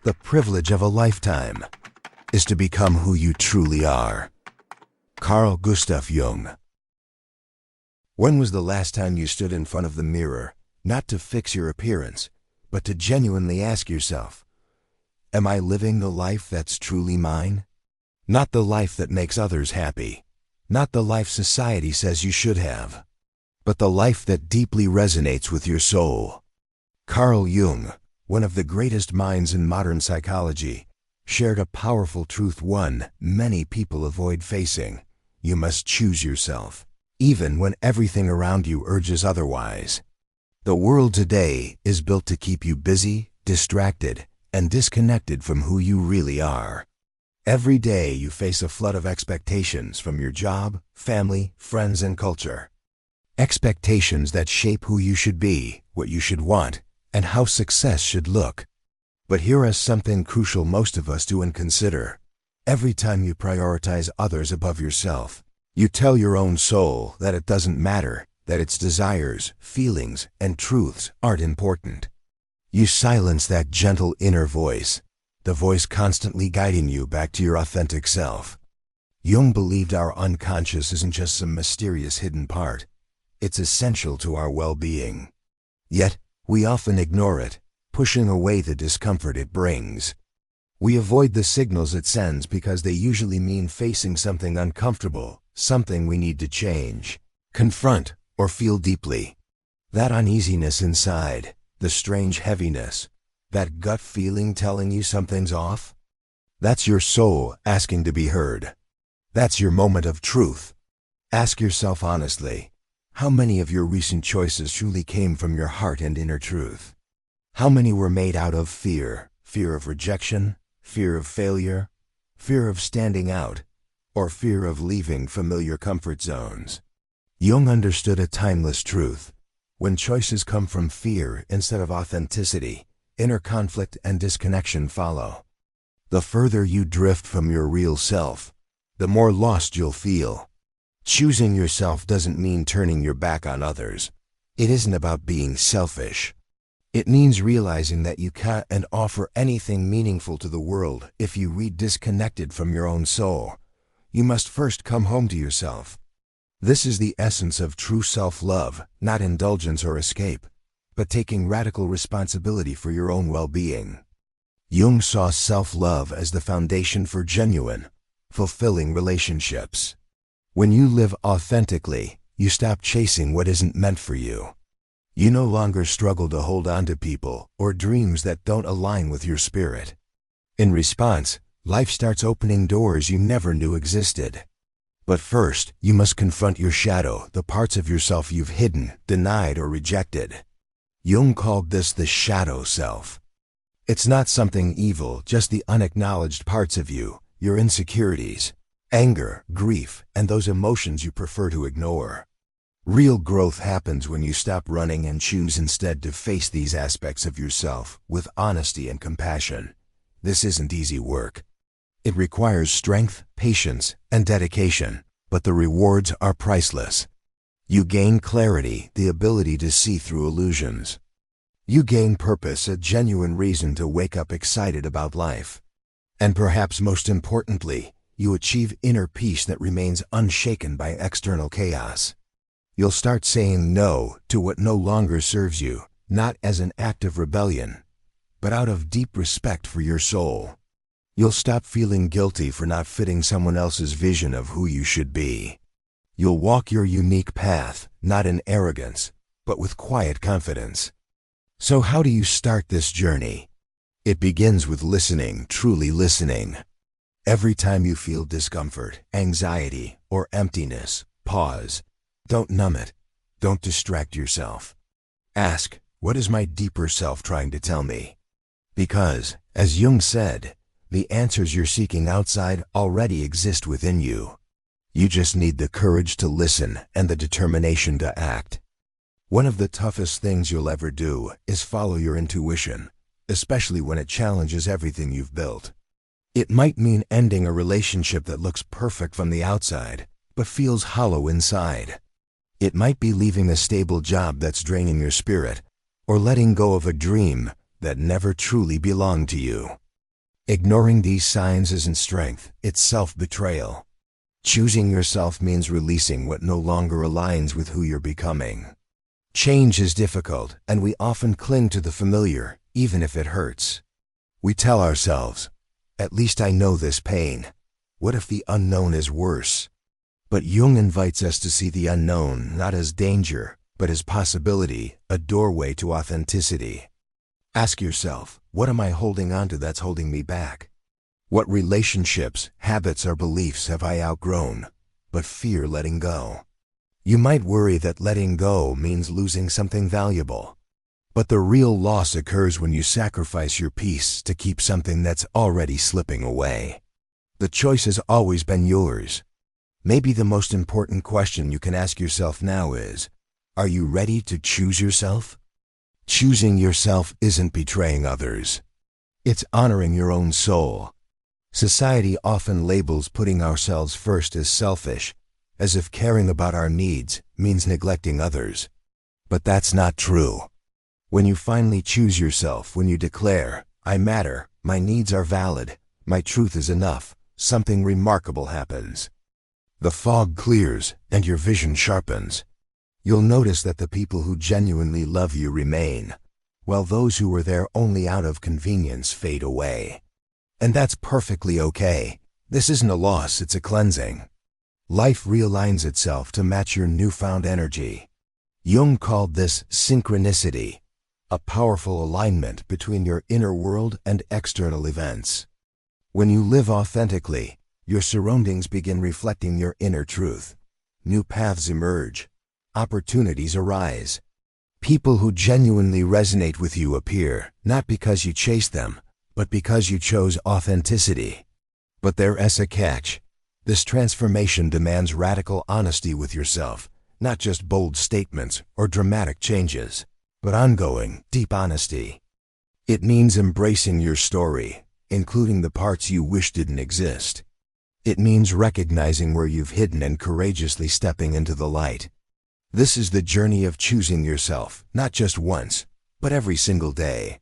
The privilege of a lifetime is to become who you truly are. Carl Jung. When was the last time you stood in front of the mirror, not to fix your appearance, but to genuinely ask yourself, am I living the life that's truly mine? Not the life that makes others happy, not the life society says you should have, but the life that deeply resonates with your soul. Carl Jung, one of the greatest minds in modern psychology, shared a powerful truth one many people avoid facing. You must choose yourself, even when everything around you urges otherwise. The world today is built to keep you busy, distracted, and disconnected from who you really are. Every day you face a flood of expectations from your job, family, friends, and culture. Expectations that shape who you should be, what you should want, and how success should look. But here is something crucial most of us do and consider. Every time you prioritize others above yourself, you tell your own soul that it doesn't matter, that its desires, feelings, and truths aren't important. You silence that gentle inner voice, the voice constantly guiding you back to your authentic self. Jung believed our unconscious isn't just some mysterious hidden part. It's essential to our well-being. Yet, we often ignore it, pushing away the discomfort it brings. We avoid the signals it sends because they usually mean facing something uncomfortable, something we need to change, confront, or feel deeply. That uneasiness inside, the strange heaviness, that gut feeling telling you something's off, that's your soul asking to be heard. That's your moment of truth. Ask yourself honestly, how many of your recent choices truly came from your heart and inner truth? How many were made out of fear, fear of rejection, fear of failure, fear of standing out, or fear of leaving familiar comfort zones? Jung understood a timeless truth. When choices come from fear instead of authenticity, inner conflict and disconnection follow. The further you drift from your real self, the more lost you'll feel. Choosing yourself doesn't mean turning your back on others. It isn't about being selfish. It means realizing that you can't offer anything meaningful to the world if you read disconnected from your own soul. You must first come home to yourself. This is the essence of true self-love, not indulgence or escape, but taking radical responsibility for your own well-being. Jung saw self-love as the foundation for genuine, fulfilling relationships. When you live authentically, you stop chasing what isn't meant for you. You no longer struggle to hold on to people or dreams that don't align with your spirit. In response, life starts opening doors you never knew existed. But first, you must confront your shadow, the parts of yourself you've hidden, denied, or rejected. Jung called this the shadow self. It's not something evil, just the unacknowledged parts of you, your insecurities, anger, grief, and those emotions you prefer to ignore. Real growth happens when you stop running and choose instead to face these aspects of yourself with honesty and compassion. This isn't easy work. It requires strength, patience, and dedication, but the rewards are priceless. You gain clarity, the ability to see through illusions. You gain purpose, a genuine reason to wake up excited about life. And perhaps most importantly, you achieve inner peace that remains unshaken by external chaos. You'll start saying no to what no longer serves you, not as an act of rebellion, but out of deep respect for your soul. You'll stop feeling guilty for not fitting someone else's vision of who you should be. You'll walk your unique path, not in arrogance, but with quiet confidence. So how do you start this journey? It begins with listening, truly listening. Every time you feel discomfort, anxiety, or emptiness, pause. Don't numb it. Don't distract yourself. Ask, what is my deeper self trying to tell me? Because, as Jung said, the answers you're seeking outside already exist within you. You just need the courage to listen and the determination to act. One of the toughest things you'll ever do is follow your intuition, especially when it challenges everything you've built. It might mean ending a relationship that looks perfect from the outside, but feels hollow inside. It might be leaving a stable job that's draining your spirit, or letting go of a dream that never truly belonged to you. Ignoring these signs isn't strength, it's self-betrayal. Choosing yourself means releasing what no longer aligns with who you're becoming. Change is difficult, and we often cling to the familiar, even if it hurts. We tell ourselves, "At least I know this pain. What if the unknown is worse?" But Jung invites us to see the unknown not as danger, but as possibility, a doorway to authenticity. Ask yourself, what am I holding on to that's holding me back? What relationships, habits, or beliefs have I outgrown, but fear letting go? You might worry that letting go means losing something valuable. But the real loss occurs when you sacrifice your peace to keep something that's already slipping away. The choice has always been yours. Maybe the most important question you can ask yourself now is, are you ready to choose yourself? Choosing yourself isn't betraying others. It's honoring your own soul. Society often labels putting ourselves first as selfish, as if caring about our needs means neglecting others. But that's not true. When you finally choose yourself, when you declare, "I matter, my needs are valid, my truth is enough," something remarkable happens. The fog clears and your vision sharpens. You'll notice that the people who genuinely love you remain, while those who were there only out of convenience fade away. And that's perfectly okay. This isn't a loss, it's a cleansing. Life realigns itself to match your newfound energy. Jung called this synchronicity, a powerful alignment between your inner world and external events. When you live authentically, your surroundings begin reflecting your inner truth. New paths emerge. Opportunities arise. People who genuinely resonate with you appear, not because you chase them, but because you chose authenticity. But there's a catch. This transformation demands radical honesty with yourself, not just bold statements or dramatic changes, but ongoing, deep honesty. It means embracing your story, including the parts you wish didn't exist. It means recognizing where you've hidden and courageously stepping into the light. This is the journey of choosing yourself, not just once, but every single day.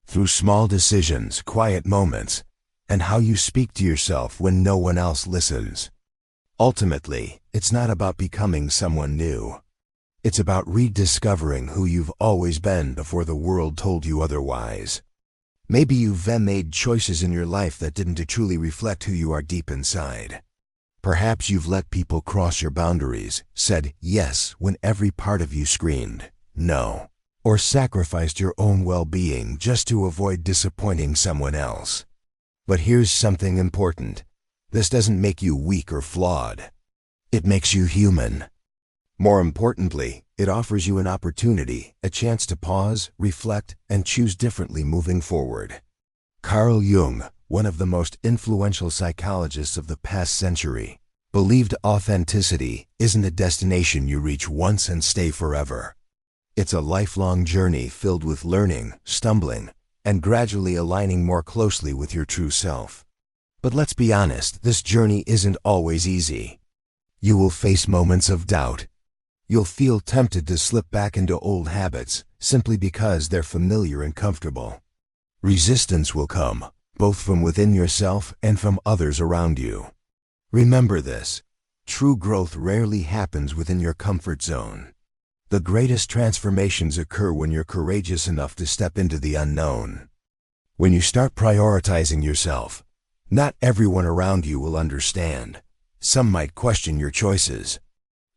Through small decisions, quiet moments, and how you speak to yourself when no one else listens. Ultimately, it's not about becoming someone new. It's about rediscovering who you've always been before the world told you otherwise. Maybe you've made choices in your life that didn't truly reflect who you are deep inside. Perhaps you've let people cross your boundaries, said yes when every part of you screamed no, or sacrificed your own well-being just to avoid disappointing someone else. But here's something important. This doesn't make you weak or flawed. It makes you human. More importantly, it offers you an opportunity, a chance to pause, reflect, and choose differently moving forward. Carl Jung, one of the most influential psychologists of the past century, believed authenticity isn't a destination you reach once and stay forever. It's a lifelong journey filled with learning, stumbling, and gradually aligning more closely with your true self. But let's be honest, this journey isn't always easy. You will face moments of doubt. You'll feel tempted to slip back into old habits simply because they're familiar and comfortable. Resistance will come, both from within yourself and from others around you. Remember this: true growth rarely happens within your comfort zone. The greatest transformations occur when you're courageous enough to step into the unknown. When you start prioritizing yourself, not everyone around you will understand. Some might question your choices.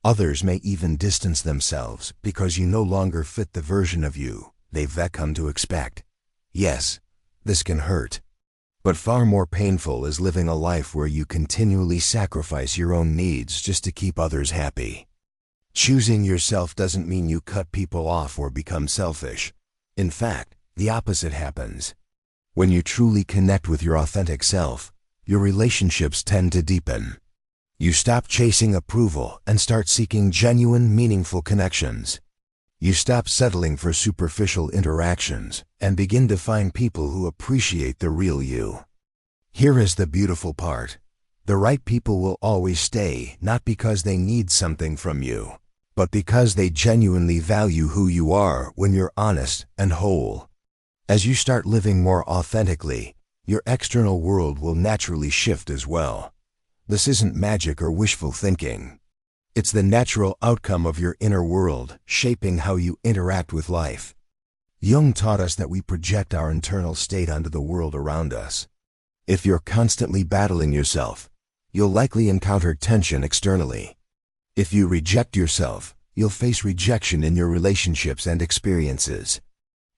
Others may even distance themselves because you no longer fit the version of you they've come to expect. Yes, this can hurt. But far more painful is living a life where you continually sacrifice your own needs just to keep others happy. Choosing yourself doesn't mean you cut people off or become selfish. In fact, the opposite happens. When you truly connect with your authentic self, your relationships tend to deepen. You stop chasing approval and start seeking genuine, meaningful connections. You stop settling for superficial interactions and begin to find people who appreciate the real you. Here is the beautiful part. The right people will always stay, not because they need something from you, but because they genuinely value who you are when you're honest and whole. As you start living more authentically, your external world will naturally shift as well. This isn't magic or wishful thinking. It's the natural outcome of your inner world, shaping how you interact with life. Jung taught us that we project our internal state onto the world around us. If you're constantly battling yourself, you'll likely encounter tension externally. If you reject yourself, you'll face rejection in your relationships and experiences.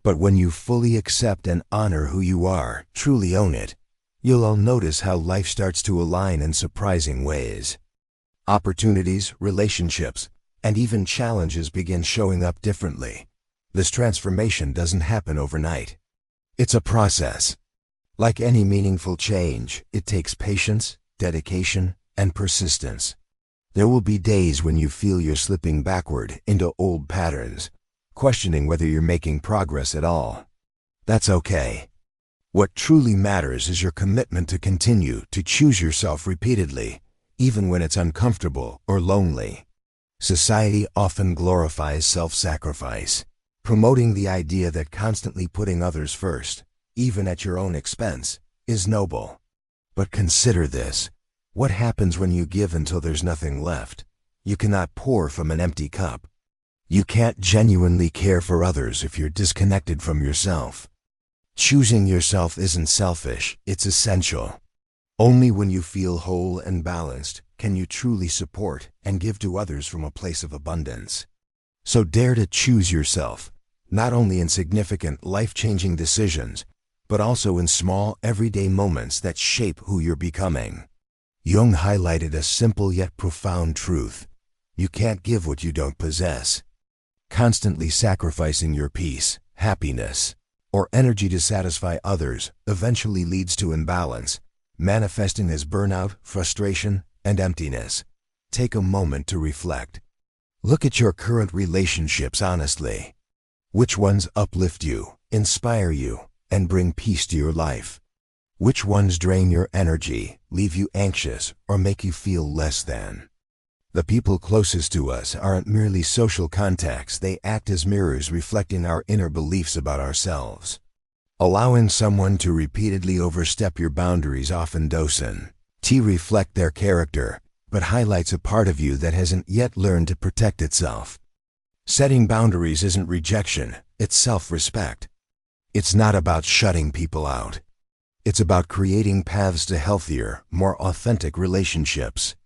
But when you fully accept and honor who you are, truly own it, you'll all notice how life starts to align in surprising ways. Opportunities, relationships, and even challenges begin showing up differently. This transformation doesn't happen overnight. It's a process. Like any meaningful change, it takes patience, dedication, and persistence. There will be days when you feel you're slipping backward into old patterns, questioning whether you're making progress at all. That's okay. What truly matters is your commitment to continue to choose yourself repeatedly, even when it's uncomfortable or lonely. Society often glorifies self-sacrifice, promoting the idea that constantly putting others first, even at your own expense, is noble. But consider this. What happens when you give until there's nothing left? You cannot pour from an empty cup. You can't genuinely care for others if you're disconnected from yourself. Choosing yourself isn't selfish, it's essential. Only when you feel whole and balanced can you truly support and give to others from a place of abundance. So dare to choose yourself, not only in significant, life-changing decisions, but also in small, everyday moments that shape who you're becoming. Jung highlighted a simple yet profound truth. You can't give what you don't possess. Constantly sacrificing your peace, happiness, or energy to satisfy others eventually leads to imbalance, manifesting as burnout, frustration, and emptiness. Take a moment to reflect. Look at your current relationships honestly. Which ones uplift you, inspire you, and bring peace to your life? Which ones drain your energy, leave you anxious, or make you feel less than? The people closest to us aren't merely social contacts, they act as mirrors reflecting our inner beliefs about ourselves. Allowing someone to repeatedly overstep your boundaries often doesn't reflect their character, but highlights a part of you that hasn't yet learned to protect itself. Setting boundaries isn't rejection, it's self-respect. It's not about shutting people out. It's about creating paths to healthier, more authentic relationships.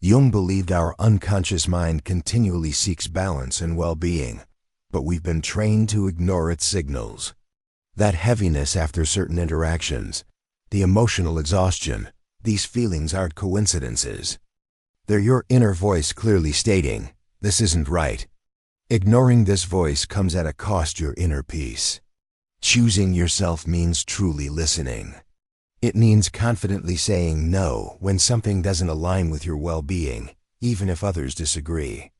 Jung believed our unconscious mind continually seeks balance and well-being, but we've been trained to ignore its signals. That heaviness after certain interactions, the emotional exhaustion, these feelings aren't coincidences. They're your inner voice clearly stating, this isn't right. Ignoring this voice comes at a cost your inner peace. Choosing yourself means truly listening. It means confidently saying no when something doesn't align with your well-being, even if others disagree.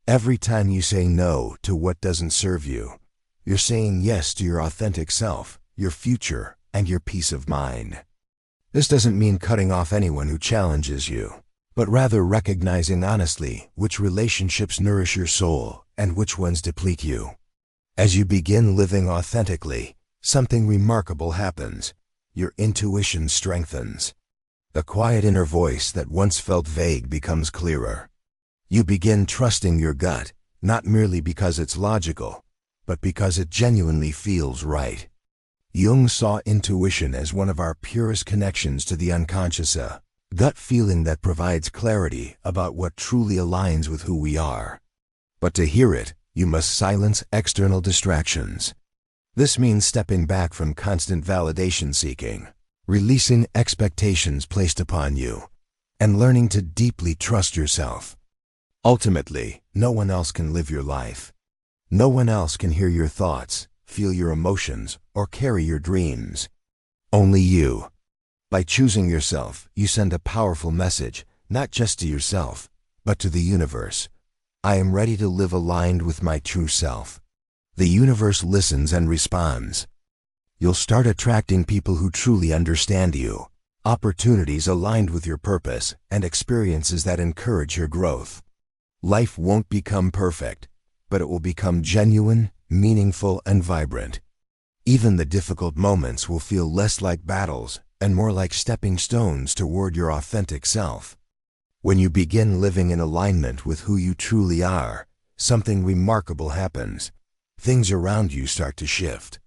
Every time you say no to what doesn't serve you, you're saying yes to your authentic self, your future, and your peace of mind. This doesn't mean cutting off anyone who challenges you, but rather recognizing honestly which relationships nourish your soul and which ones deplete you. As you begin living authentically, something remarkable happens. Your intuition strengthens. The quiet inner voice that once felt vague becomes clearer. You begin trusting your gut, not merely because it's logical, but because it genuinely feels right. Jung saw intuition as one of our purest connections to the unconscious, a gut feeling that provides clarity about what truly aligns with who we are. But to hear it, you must silence external distractions. This means stepping back from constant validation seeking, releasing expectations placed upon you, and learning to deeply trust yourself. Ultimately, no one else can live your life. No one else can hear your thoughts, feel your emotions, or carry your dreams. Only you. By choosing yourself, you send a powerful message, not just to yourself, but to the universe. I am ready to live aligned with my true self. The universe listens and responds. You'll start attracting people who truly understand you, opportunities aligned with your purpose, and experiences that encourage your growth. Life won't become perfect, but it will become genuine, meaningful, and vibrant. Even the difficult moments will feel less like battles and more like stepping stones toward your authentic self. When you begin living in alignment with who you truly are, something remarkable happens. Things around you start to shift.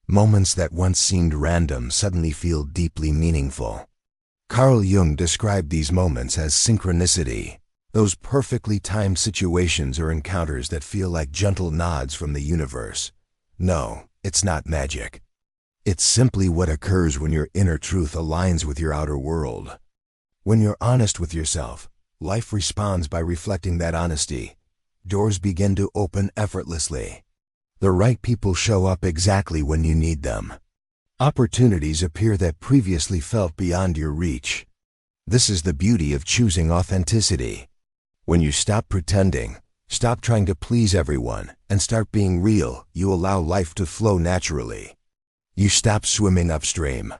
Moments that once seemed random suddenly feel deeply meaningful. Carl Jung described these moments as synchronicity, those perfectly timed situations or encounters that feel like gentle nods from the universe. No, it's not magic. It's simply what occurs when your inner truth aligns with your outer world. When you're honest with yourself, life responds by reflecting that honesty. Doors begin to open effortlessly. The right people show up exactly when you need them. Opportunities appear that previously felt beyond your reach. This is the beauty of choosing authenticity. When you stop pretending, stop trying to please everyone, and start being real, you allow life to flow naturally. You stop swimming upstream.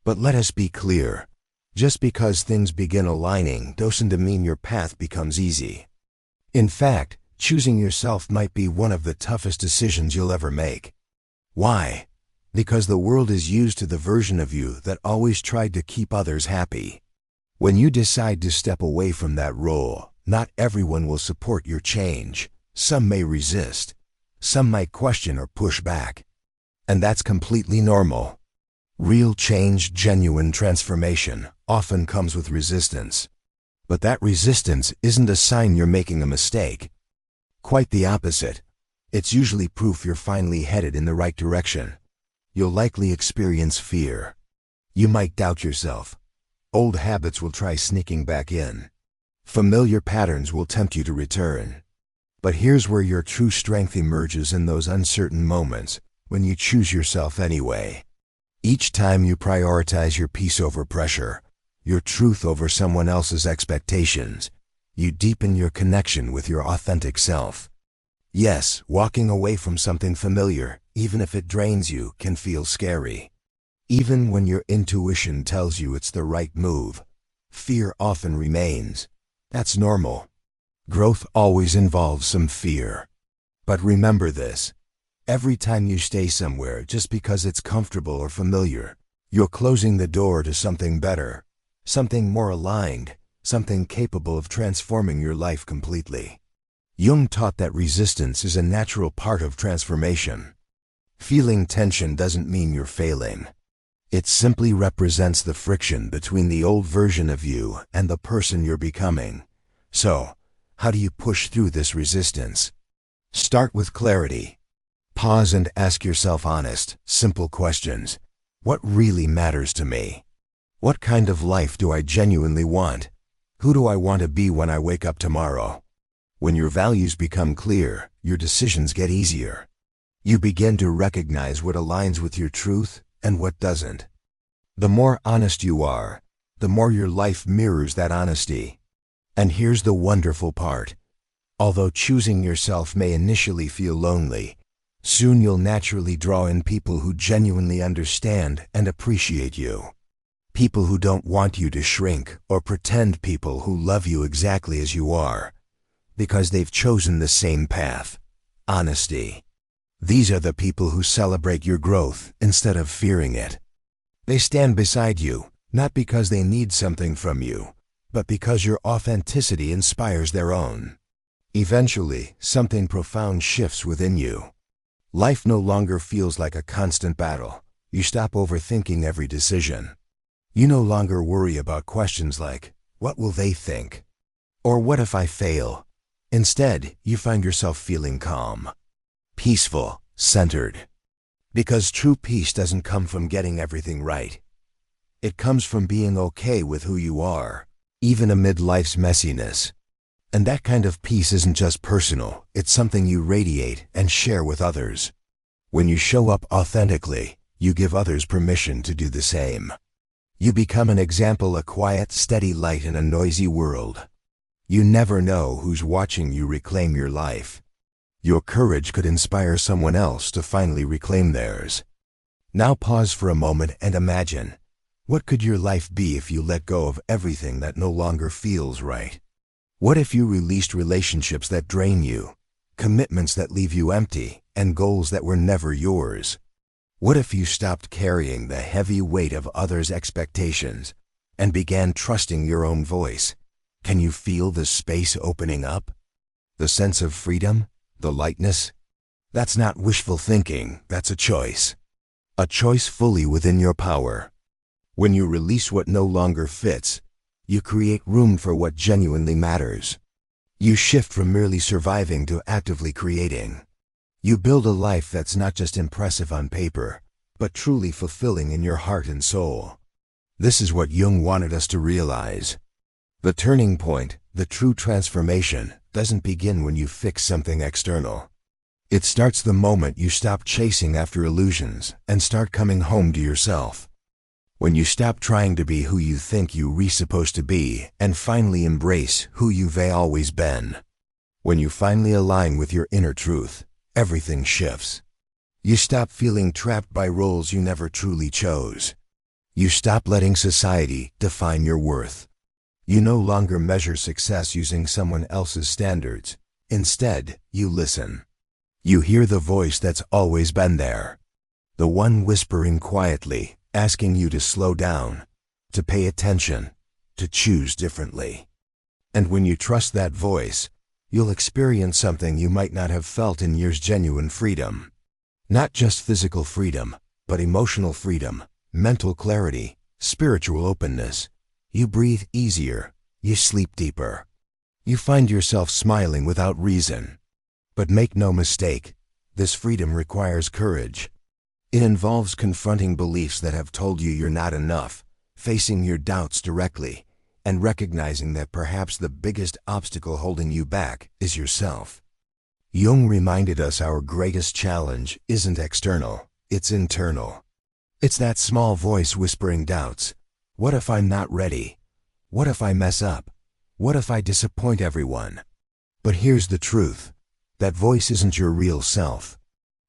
But let us be clear. Just because things begin aligning doesn't mean your path becomes easy. In fact, choosing yourself might be one of the toughest decisions you'll ever make. Why? Because the world is used to the version of you that always tried to keep others happy. When you decide to step away from that role, not everyone will support your change. Some may resist. Some might question or push back. And that's completely normal. Real change, genuine transformation, often comes with resistance. But that resistance isn't a sign you're making a mistake. Quite the opposite. It's usually proof you're finally headed in the right direction. You'll likely experience fear. You might doubt yourself. Old habits will try sneaking back in. Familiar patterns will tempt you to return. But here's where your true strength emerges in those uncertain moments, when you choose yourself anyway. Each time you prioritize your peace over pressure, your truth over someone else's expectations, you deepen your connection with your authentic self. Yes, walking away from something familiar, even if it drains you, can feel scary. Even when your intuition tells you it's the right move, fear often remains. That's normal. Growth always involves some fear. But remember this. Every time you stay somewhere just because it's comfortable or familiar, you're closing the door to something better, something more aligned, something capable of transforming your life completely. Jung taught that resistance is a natural part of transformation. Feeling tension doesn't mean you're failing. It simply represents the friction between the old version of you and the person you're becoming. So, how do you push through this resistance? Start with clarity. Pause and ask yourself honest, simple questions. What really matters to me? What kind of life do I genuinely want? Who do I want to be when I wake up tomorrow? When your values become clear, your decisions get easier. You begin to recognize what aligns with your truth and what doesn't. The more honest you are, the more your life mirrors that honesty. And here's the wonderful part. Although choosing yourself may initially feel lonely, soon you'll naturally draw in people who genuinely understand and appreciate you. People who don't want you to shrink or pretend, people who love you exactly as you are, because they've chosen the same path, honesty. These are the people who celebrate your growth instead of fearing it. They stand beside you, not because they need something from you, but because your authenticity inspires their own. Eventually, something profound shifts within you. Life no longer feels like a constant battle. You stop overthinking every decision. You no longer worry about questions like, what will they think? Or what if I fail? Instead, you find yourself feeling calm, peaceful, centered. Because true peace doesn't come from getting everything right. It comes from being okay with who you are, even amid life's messiness. And that kind of peace isn't just personal, it's something you radiate and share with others. When you show up authentically, you give others permission to do the same. You become an example, a quiet, steady light in a noisy world. You never know who's watching you reclaim your life. Your courage could inspire someone else to finally reclaim theirs. Now pause for a moment and imagine. What could your life be if you let go of everything that no longer feels right? What if you released relationships that drain you, commitments that leave you empty, and goals that were never yours? What if you stopped carrying the heavy weight of others' expectations and began trusting your own voice? Can you feel the space opening up? The sense of freedom? The lightness? That's not wishful thinking, that's a choice. A choice fully within your power. When you release what no longer fits, you create room for what genuinely matters. You shift from merely surviving to actively creating. You build a life that's not just impressive on paper, but truly fulfilling in your heart and soul. This is what Jung wanted us to realize. The turning point, the true transformation, doesn't begin when you fix something external. It starts the moment you stop chasing after illusions and start coming home to yourself. When you stop trying to be who you think you're supposed to be and finally embrace who you've always been. When you finally align with your inner truth, everything shifts. You stop feeling trapped by roles you never truly chose. You stop letting society define your worth. You no longer measure success using someone else's standards. Instead, you listen. You hear the voice that's always been there. The one whispering quietly, asking you to slow down, to pay attention, to choose differently. And when you trust that voice, you'll experience something you might not have felt in years: genuine freedom. Not just physical freedom, but emotional freedom, mental clarity, spiritual openness. You breathe easier, you sleep deeper. You find yourself smiling without reason. But make no mistake, this freedom requires courage. It involves confronting beliefs that have told you you're not enough, facing your doubts directly, and recognizing that perhaps the biggest obstacle holding you back is yourself. Jung reminded us our greatest challenge isn't external, it's internal. It's that small voice whispering doubts. What if I'm not ready? What if I mess up? What if I disappoint everyone? But here's the truth. That voice isn't your real self.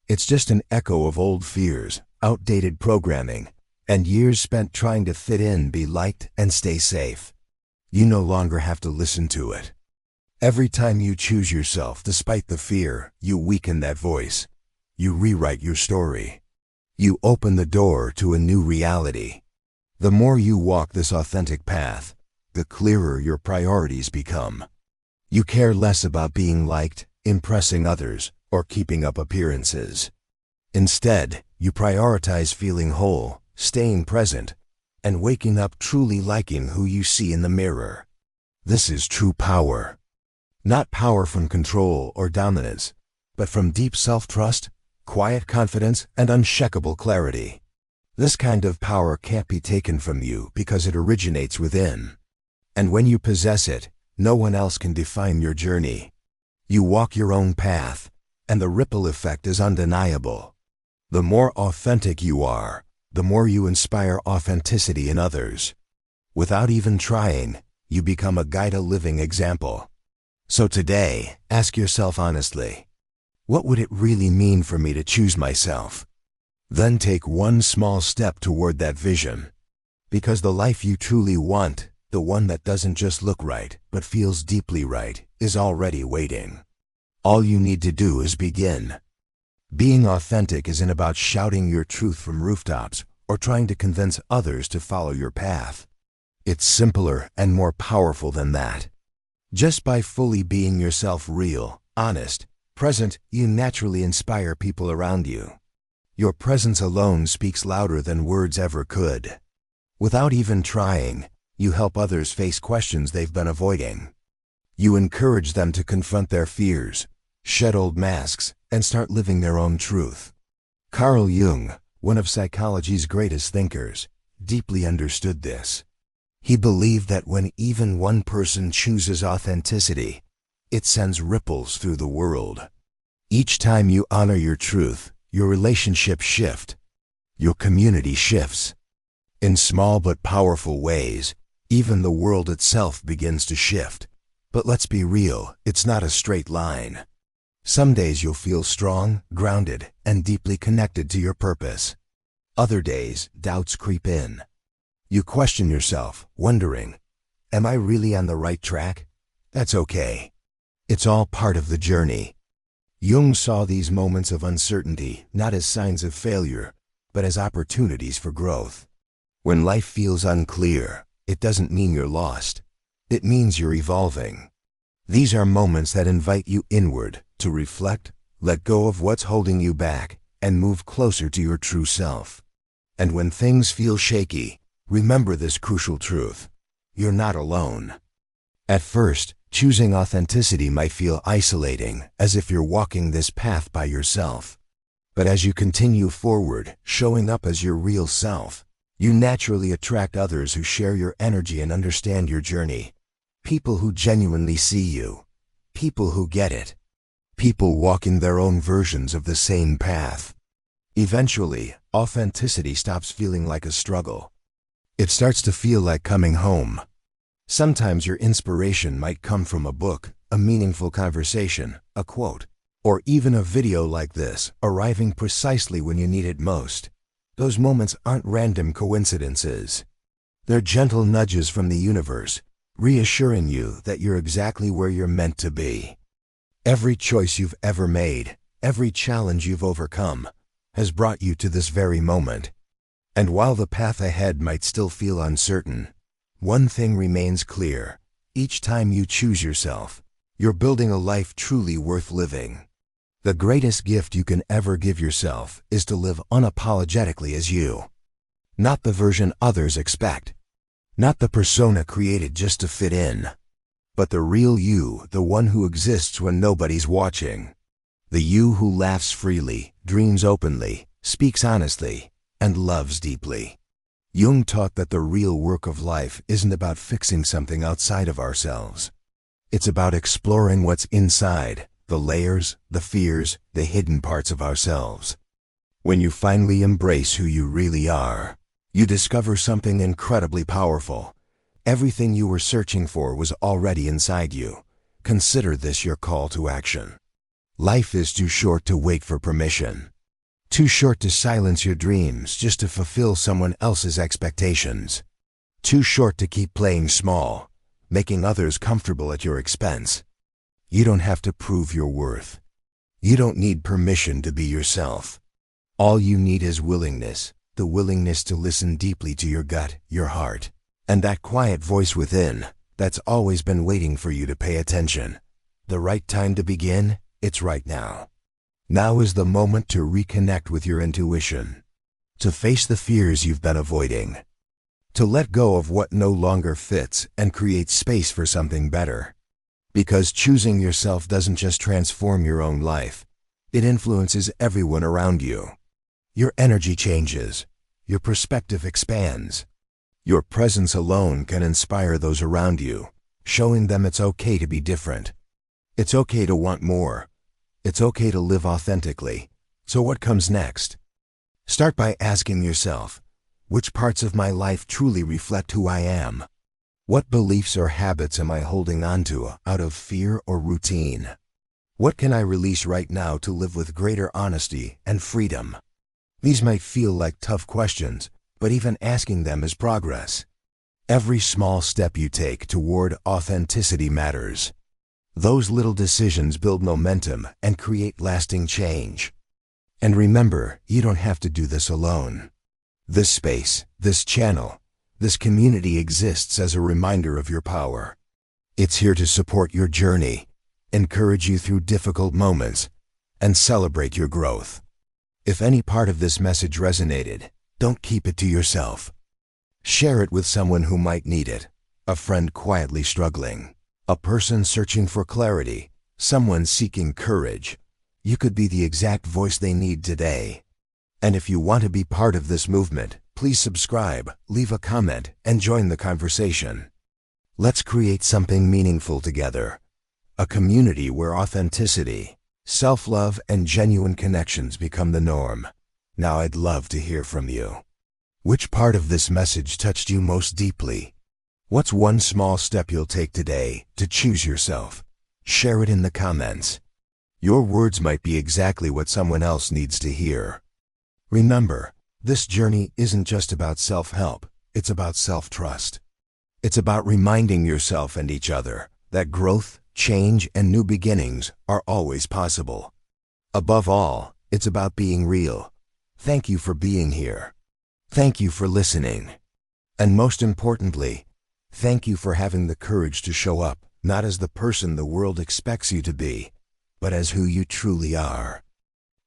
It's just an echo of old fears, outdated programming, and years spent trying to fit in, be liked, and stay safe. You no longer have to listen to it. Every time you choose yourself despite the fear, you weaken that voice. You rewrite your story. You open the door to a new reality. The more you walk this authentic path, the clearer your priorities become. You care less about being liked, impressing others, or keeping up appearances. Instead, you prioritize feeling whole, staying present, and waking up truly liking who you see in the mirror. This is true power. Not power from control or dominance, but from deep self-trust, quiet confidence, and unshakable clarity. This kind of power can't be taken from you because it originates within. And when you possess it, no one else can define your journey. You walk your own path, and the ripple effect is undeniable. The more authentic you are, the more you inspire authenticity in others. Without even trying, you become a guide, a living example. So today, ask yourself honestly, what would it really mean for me to choose myself? Then take one small step toward that vision. Because the life you truly want, the one that doesn't just look right, but feels deeply right, is already waiting. All you need to do is begin. Being authentic isn't about shouting your truth from rooftops or trying to convince others to follow your path. It's simpler and more powerful than that. Just by fully being yourself, real, honest, present, you naturally inspire people around you. Your presence alone speaks louder than words ever could. Without even trying, you help others face questions they've been avoiding. You encourage them to confront their fears, shed old masks, and start living their own truth. Carl Jung, one of psychology's greatest thinkers, deeply understood this. He believed that when even one person chooses authenticity, it sends ripples through the world. Each time you honor your truth, your relationships shift. Your community shifts. In small but powerful ways, even the world itself begins to shift. But let's be real, it's not a straight line. Some days you'll feel strong, grounded, and deeply connected to your purpose. Other days, doubts creep in. You question yourself, wondering, am I really on the right track? That's okay. It's all part of the journey. Jung saw these moments of uncertainty not as signs of failure, but as opportunities for growth. When life feels unclear, it doesn't mean you're lost. It means you're evolving. These are moments that invite you inward to reflect, let go of what's holding you back, and move closer to your true self. And when things feel shaky, remember this crucial truth: you're not alone. At first, choosing authenticity might feel isolating, as if you're walking this path by yourself. But as you continue forward, showing up as your real self, you naturally attract others who share your energy and understand your journey. People who genuinely see you. People who get it. People walking their own versions of the same path. Eventually, authenticity stops feeling like a struggle. It starts to feel like coming home. Sometimes your inspiration might come from a book, a meaningful conversation, a quote, or even a video like this, arriving precisely when you need it most. Those moments aren't random coincidences. They're gentle nudges from the universe, reassuring you that you're exactly where you're meant to be. Every choice you've ever made, every challenge you've overcome, has brought you to this very moment. And while the path ahead might still feel uncertain, one thing remains clear: each time you choose yourself, you're building a life truly worth living. The greatest gift you can ever give yourself is to live unapologetically as you. Not the version others expect. Not the persona created just to fit in. But the real you, the one who exists when nobody's watching. The you who laughs freely, dreams openly, speaks honestly, and loves deeply. Jung taught that the real work of life isn't about fixing something outside of ourselves. It's about exploring what's inside, the layers, the fears, the hidden parts of ourselves. When you finally embrace who you really are, you discover something incredibly powerful. Everything you were searching for was already inside you. Consider this your call to action. Life is too short to wait for permission. Too short to silence your dreams just to fulfill someone else's expectations. Too short to keep playing small, making others comfortable at your expense. You don't have to prove your worth. You don't need permission to be yourself. All you need is willingness, the willingness to listen deeply to your gut, your heart, and that quiet voice within that's always been waiting for you to pay attention. The right time to begin? It's right now. Now is the moment to reconnect with your intuition, to face the fears you've been avoiding, to let go of what no longer fits and create space for something better. Because choosing yourself doesn't just transform your own life, it influences everyone around you. Your energy changes, your perspective expands. Your presence alone can inspire those around you, showing them it's okay to be different. It's okay to want more. It's okay to live authentically. So what comes next? Start by asking yourself, which parts of my life truly reflect who I am? What beliefs or habits am I holding on to out of fear or routine? What can I release right now to live with greater honesty and freedom? These might feel like tough questions, but even asking them is progress. Every small step you take toward authenticity matters. Those little decisions build momentum and create lasting change. And remember, you don't have to do this alone. This space, this channel, this community exists as a reminder of your power. It's here to support your journey, encourage you through difficult moments, and celebrate your growth. If any part of this message resonated, don't keep it to yourself. Share it with someone who might need it, a friend quietly struggling, a person searching for clarity, someone seeking courage. You could be the exact voice they need today. And if you want to be part of this movement, please subscribe, leave a comment, and join the conversation. Let's create something meaningful together. A community where authenticity, self-love, and genuine connections become the norm. Now I'd love to hear from you. Which part of this message touched you most deeply? What's one small step you'll take today to choose yourself? Share it in the comments. Your words might be exactly what someone else needs to hear. Remember, this journey isn't just about self-help, it's about self-trust. It's about reminding yourself and each other that growth, change, and new beginnings are always possible. Above all, it's about being real, Thank you for being here. Thank you for listening. And most importantly, thank you for having the courage to show up, not as the person the world expects you to be, but as who you truly are.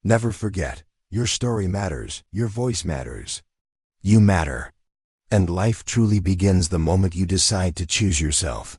Never forget, your story matters, your voice matters. You matter. And life truly begins the moment you decide to choose yourself.